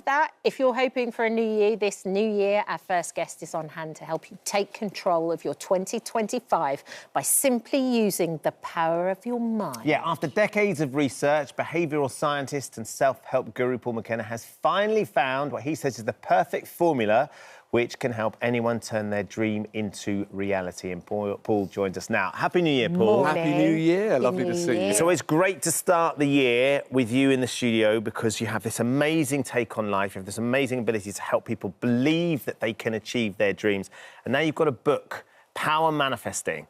that, if you're hoping for a new year, this new year, our first guest is on hand to help you take control of your 2025 by simply using the power of your mind. Yeah, after decades of research, behavioural scientist and self-help guru Paul McKenna has finally found what he says is the perfect formula which can help anyone turn their dream into reality. And Paul joins us now. Happy New Year, Paul. Morning. Happy New Year. Lovely to see you. It's always great to start the year with you in the studio because you have this amazing take on life. You have this amazing ability to help people believe that they can achieve their dreams. And now you've got a book, Power Manifesting,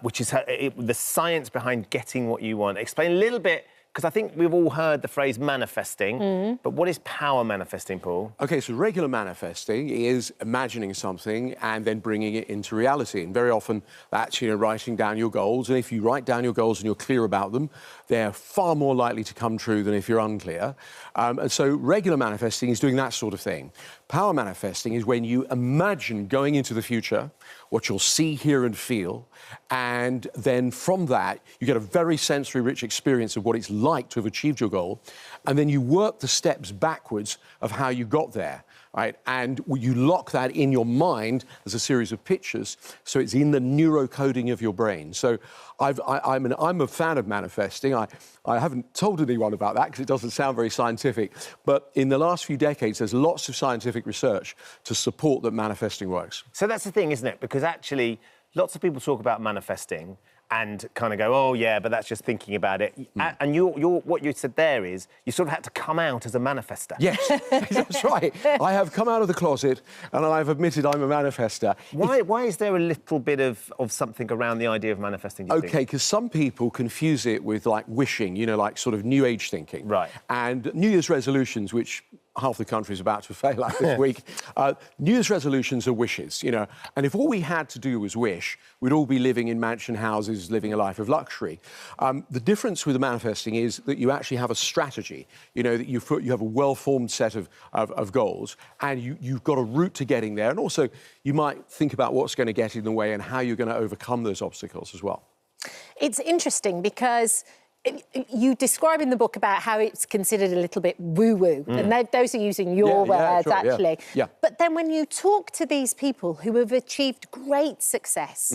which is the science behind getting what you want. Explain a little bit, because I think we've all heard the phrase manifesting, but what is power manifesting, Paul? OK, so regular manifesting is imagining something and then bringing it into reality. And very often that's, writing down your goals. And if you write down your goals and you're clear about them, they're far more likely to come true than if you're unclear. And so regular manifesting is doing that sort of thing. Power manifesting is when you imagine going into the future, what you'll see, hear and feel, and then from that, you get a very sensory-rich experience of what it's like to have achieved your goal, and then you work the steps backwards of how you got there, right? And you lock that in your mind as a series of pictures, so it's in the neurocoding of your brain. So I'm a fan of manifesting. I haven't told anyone about that because it doesn't sound very scientific, but in the last few decades, there's lots of scientific research to support that manifesting works. So that's the thing, isn't it? Because actually, lots of people talk about manifesting and kind of go, oh, yeah, but that's just thinking about it. And what you said there is you sort of had to come out as a manifester. Yes, that's right. I have come out of the closet and I've admitted I'm a manifester. Why is there a little bit of something around the idea of manifesting, do you think? OK, because some people confuse it with, like, wishing, like sort of New Age thinking. Right. And New Year's resolutions, which half the country is about to fail at this week. New Year's resolutions are wishes, and if all we had to do was wish, we'd all be living in mansion houses, living a life of luxury. The difference with the manifesting is that you actually have a strategy, that you have a well-formed set of goals, and you've got a route to getting there, and also you might think about what's going to get in the way and how you're going to overcome those obstacles as well. It's interesting because you describe in the book about how it's considered a little bit woo-woo, and those are using your words, sure, actually. Yeah. But then when you talk to these people who have achieved great success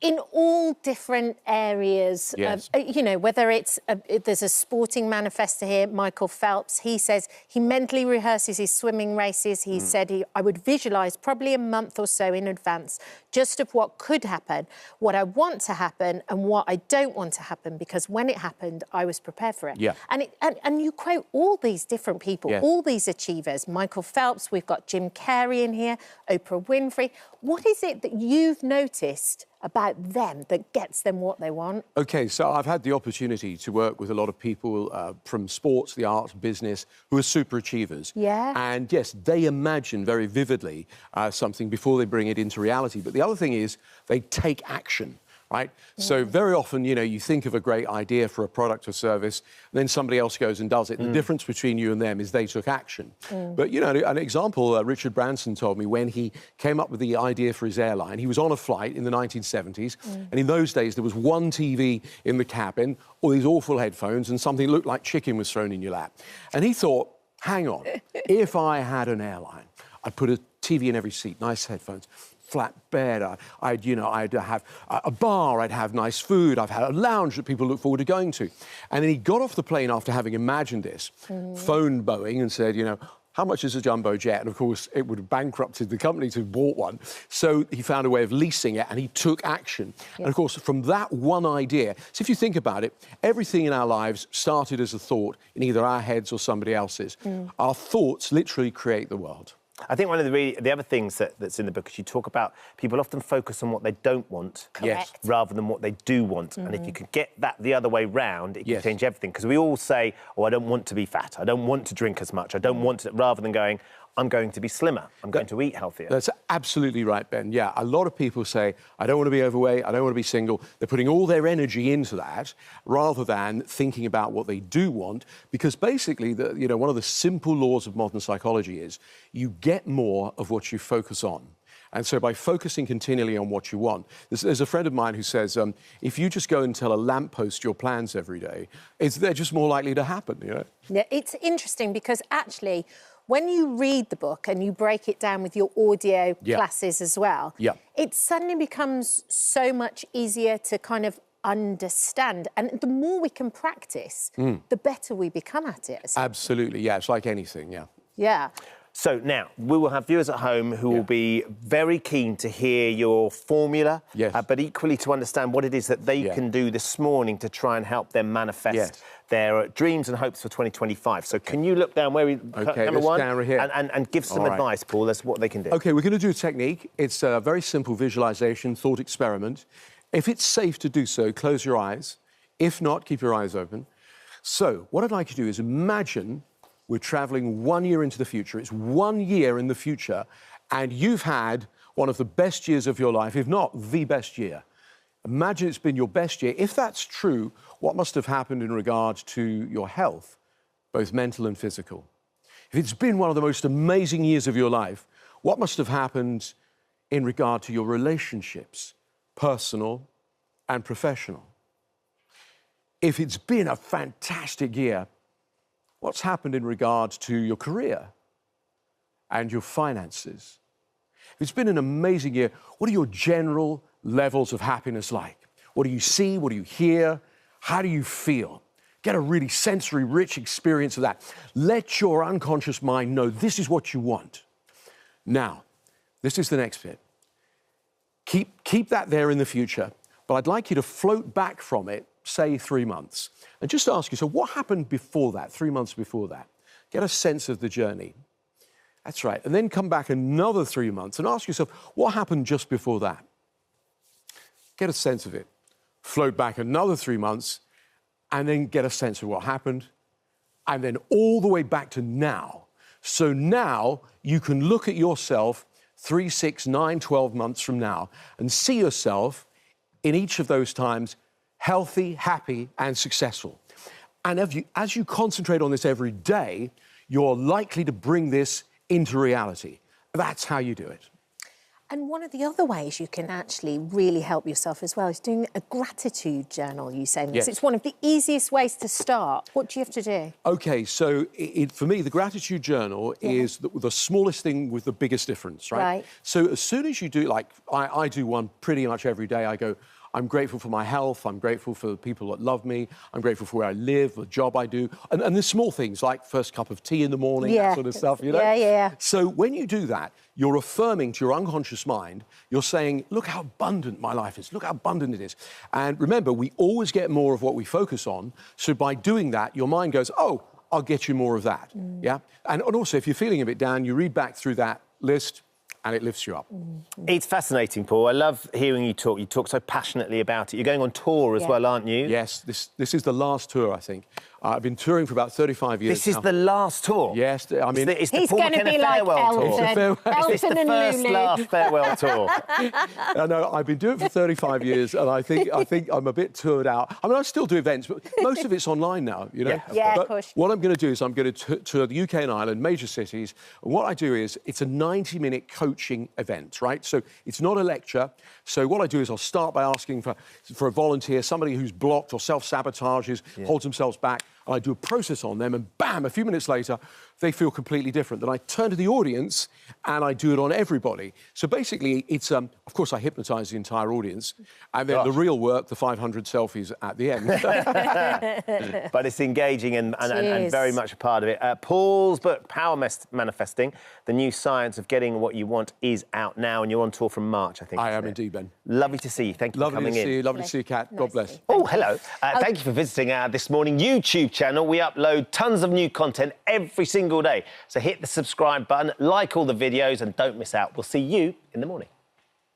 in all different areas, whether it's there's a sporting manifestor here, Michael Phelps. He says he mentally rehearses his swimming races. He said I would visualise probably a month or so in advance just of what could happen, what I want to happen and what I don't want to happen, because when it happened, I was prepared for it. Yeah. And you quote all these different people, all these achievers. Michael Phelps, we've got Jim Carrey in here, Oprah Winfrey. What is it that you've noticed about them that gets them what they want? OK, so I've had the opportunity to work with a lot of people from sports, the arts, business, who are super achievers. Yeah. And yes, they imagine very vividly something before they bring it into reality. But the other thing is they take action. Right? Yeah. So very often, you think of a great idea for a product or service, and then somebody else goes and does it. The difference between you and them is they took action. But, an example, Richard Branson told me when he came up with the idea for his airline, he was on a flight in the 1970s, and in those days there was one TV in the cabin, all these awful headphones, and something that looked like chicken was thrown in your lap. And he thought, hang on, if I had an airline, I'd put a TV in every seat, nice headphones, flat bed, I'd have a bar, I'd have nice food, I've had a lounge that people look forward to going to. And then he got off the plane after having imagined this, phoned Boeing and said, how much is a jumbo jet? And of course, it would have bankrupted the company to have bought one. So he found a way of leasing it and he took action. And of course, from that one idea, so if you think about it, everything in our lives started as a thought in either our heads or somebody else's. Our thoughts literally create the world. I think one of the other things that's in the book is you talk about people often focus on what they don't want rather than what they do want. And if you could get that the other way round, it can change everything. Because we all say, oh, I don't want to be fat, I don't want to drink as much, I don't want to, rather than going, I'm going to be slimmer, I'm going to eat healthier. That's absolutely right, Ben. Yeah, a lot of people say, I don't want to be overweight, I don't want to be single. They're putting all their energy into that rather than thinking about what they do want, because basically, one of the simple laws of modern psychology is you get more of what you focus on. And so by focusing continually on what you want, there's a friend of mine who says, if you just go and tell a lamppost your plans every day, they're just more likely to happen, you know? Yeah, it's interesting because actually, when you read the book and you break it down with your audio classes as well, it suddenly becomes so much easier to kind of understand. And the more we can practice, the better we become at it. Absolutely, yeah. It's like anything, Yeah. So now, we will have viewers at home who will be very keen to hear your formula, but equally to understand what it is that they can do this morning to try and help them manifest their dreams and hopes for 2025. So can you look down where we... number one, down right here. And give some advice, Paul, as to what they can do. OK, we're going to do a technique. It's a very simple visualisation, thought experiment. If it's safe to do so, close your eyes. If not, keep your eyes open. So what I'd like you to do is imagine we're travelling 1 year into the future. It's 1 year in the future, and you've had one of the best years of your life, if not the best year. Imagine it's been your best year. If that's true, what must have happened in regard to your health, both mental and physical? If it's been one of the most amazing years of your life, what must have happened in regard to your relationships, personal and professional? If it's been a fantastic year, what's happened in regard to your career and your finances? If it's been an amazing year, what are your general levels of happiness like? What do you see? What do you hear? How do you feel? Get a really sensory-rich experience of that. Let your unconscious mind know this is what you want. Now, this is the next bit. Keep that there in the future, but I'd like you to float back from it, say 3 months, and just ask yourself, what happened before that, 3 months before that? Get a sense of the journey. That's right. And then come back another 3 months and ask yourself, what happened just before that? Get a sense of it. Float back another 3 months and then get a sense of what happened, and then all the way back to now. So now you can look at yourself 3, 6, 9, 12 months from now and see yourself in each of those times healthy, happy, and successful. And as you concentrate on this every day, you're likely to bring this into reality. That's how you do it. And one of the other ways you can actually really help yourself as well is doing a gratitude journal, you say. Yes. It's one of the easiest ways to start. What do you have to do? OK, so for me, the gratitude journal is the smallest thing with the biggest difference, right? So as soon as you do, like, I do one pretty much every day. I go, I'm grateful for my health, I'm grateful for the people that love me, I'm grateful for where I live, the job I do, and the small things like first cup of tea in the morning, that sort of stuff, you know? So when you do that, you're affirming to your unconscious mind, you're saying, look how abundant my life is, look how abundant it is. And remember, we always get more of what we focus on, so by doing that, your mind goes, oh, I'll get you more of that, And also, if you're feeling a bit down, you read back through that list, and it lifts you up. It's fascinating, Paul. I love hearing you talk. You talk so passionately about it. You're going on tour as well, aren't you? Yes, this is the last tour, I think. I've been touring for about 35 years This is the last tour? Yes, I mean... It's the Paul McKenna farewell tour. It's the first, last farewell tour. No, I've been doing it for 35 years, and I think I'm a bit toured out. I mean, I still do events, but most of it's online now, you know? Of course. What I'm going to do is I'm going to tour the UK and Ireland, major cities, and what I do is it's a 90-minute coaching event, right? So it's not a lecture. So what I do is I'll start by asking for a volunteer, somebody who's blocked or self-sabotages, holds themselves back, and I do a process on them, and bam, a few minutes later, they feel completely different. Then I turn to the audience, and I do it on everybody. So basically, it's, of course, I hypnotise the entire audience, and then the real work, the 500 selfies at the end. But it's engaging and very much a part of it. Paul's book, Power Manifesting, The New Science of Getting What You Want, is out now, and you're on tour from March, I think. I am indeed, Ben. Lovely to see you. Thank you for coming in. Lovely to see you, Kat. God bless. Oh, hello. Thank you for visiting our This Morning YouTube channel. We upload tons of new content every single day. So hit the subscribe button, like all the videos, and don't miss out. We'll see you in the morning.